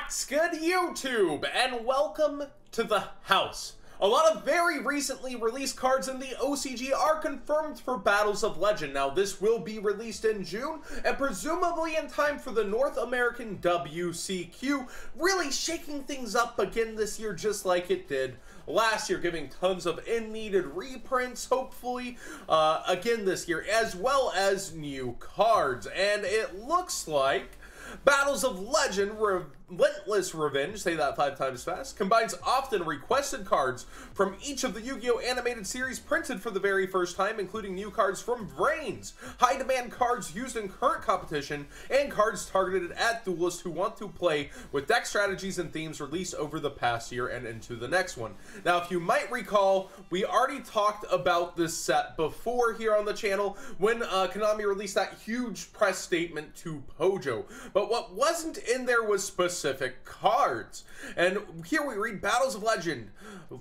What's good, YouTube, and welcome to the house. A lot of very recently released cards in the OCG are confirmed for Battles of Legend. Now, this will be released in June, and presumably in time for the North American WCQ, really shaking things up again this year just like it did last year, giving tons of in-needed reprints, hopefully, again this year, as well as new cards. And it looks like Battles of Legend Relentless Revenge, say that 5 times fast, combines often requested cards from each of the Yu-Gi-Oh! Animated series printed for the very first time, including new cards from Brains, high-demand cards used in current competition, and cards targeted at duelists who want to play with deck strategies and themes released over the past year and into the next one. Now, if you might recall, we already talked about this set before here on the channel when Konami released that huge press statement to Pojo. But what wasn't in there was specific cards. And here we read Battles of Legend.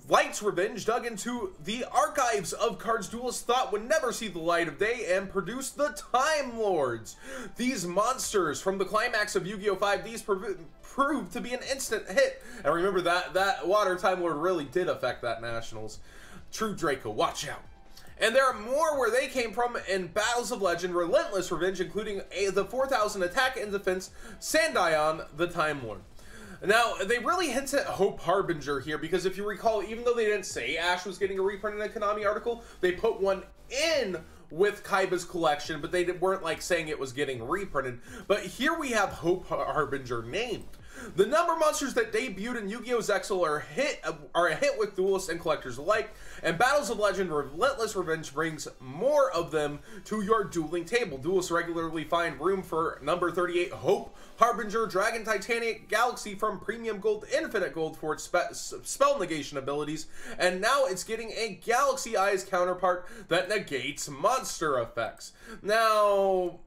Light's Revenge dug into the archives of cards duelists thought would never see the light of day and produced the Time Lords. These monsters from the climax of Yu-Gi-Oh! 5Ds proved to be an instant hit. And remember that Water Time Lord really did affect that Nationals. True Draco, watch out. And there are more where they came from in Battles of Legend Relentless Revenge, including the 4,000 attack and defense Sandion, the Time Lord. Now, they really hint at Hope Harbinger here, because if you recall, even though they didn't say Ash was getting a reprint in a Konami article, they put one in with Kaiba's collection, but they weren't like saying it was getting reprinted. But here we have Hope Harbinger named. The number monsters that debuted in Yu-Gi-Oh! Zexal are a hit with duelists and collectors alike, and Battles of Legend Relentless Revenge brings more of them to your dueling table. Duelists regularly find room for number 38 Hope Harbinger Dragon Titanic Galaxy from Premium Gold Infinite Gold for its spell negation abilities, and now it's getting a Galaxy Eyes counterpart that negates monster effects. Now,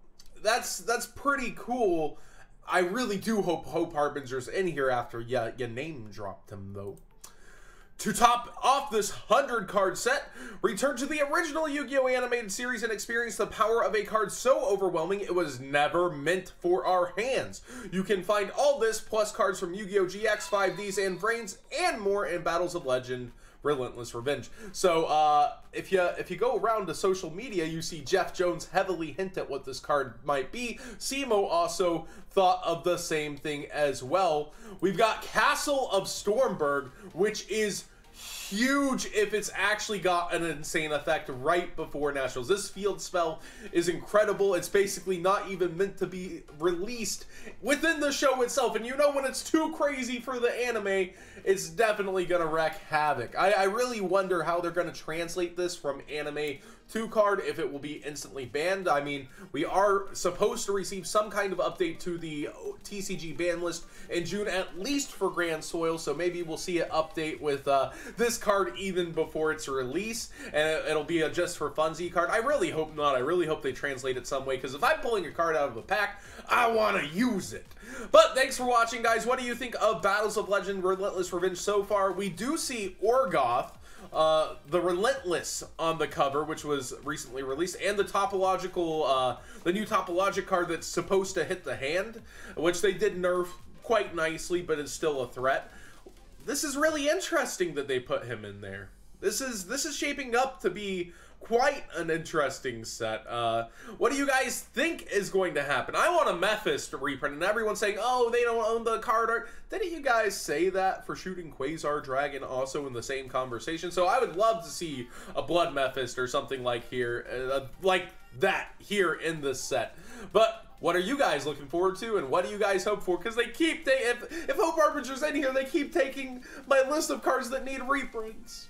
that's pretty cool. I really do hope Hope Harbinger's in here after you name dropped him, though. To top off this 100-card set, return to the original Yu-Gi-Oh! Animated series and experience the power of a card so overwhelming it was never meant for our hands. You can find all this plus cards from Yu-Gi-Oh! GX, 5Ds, and Brains, and more in Battles of Legend Relentless Revenge. So if you go around to social media, you see Jeff Jones heavily hint at what this card might be. Simo also thought of the same thing as well. We've got Castle of Stromberg, which is huge if it's actually got an insane effect right before Nationals. This field spell is incredible. It's basically not even meant to be released within the show itself. And you know, when it's too crazy for the anime, it's definitely gonna wreak havoc. I really wonder how they're gonna translate this from anime to card, if it will be instantly banned. I mean, we are supposed to receive some kind of update to the TCG ban list in June, at least for Grand Soil, so maybe we'll see an update with this card even before its release, and it'll be a just for funsies card. I really hope not. I really hope they translate it some way, because if I'm pulling a card out of a pack, I want to use it. But thanks for watching, guys. What do you think of Battles of Legend Relentless Revenge so far? We do see Orgoth, the Relentless on the cover, which was recently released, and the topological, the new topologic card that's supposed to hit the hand, which they did nerf quite nicely, but it's still a threat. This is really interesting that they put him in there. This is shaping up to be quite an interesting set. What do you guys think is going to happen? I want a Mephisto reprint, and everyone's saying, oh, they don't own the card art. Didn't you guys say that for shooting Quasar Dragon also in the same conversation? So I would love to see a Blood Mephisto or something like that here in this set. But what are you guys looking forward to, and what do you guys hope for? Because they keep, if Hope Harbinger's in here, they keep taking my list of cards that need reprints.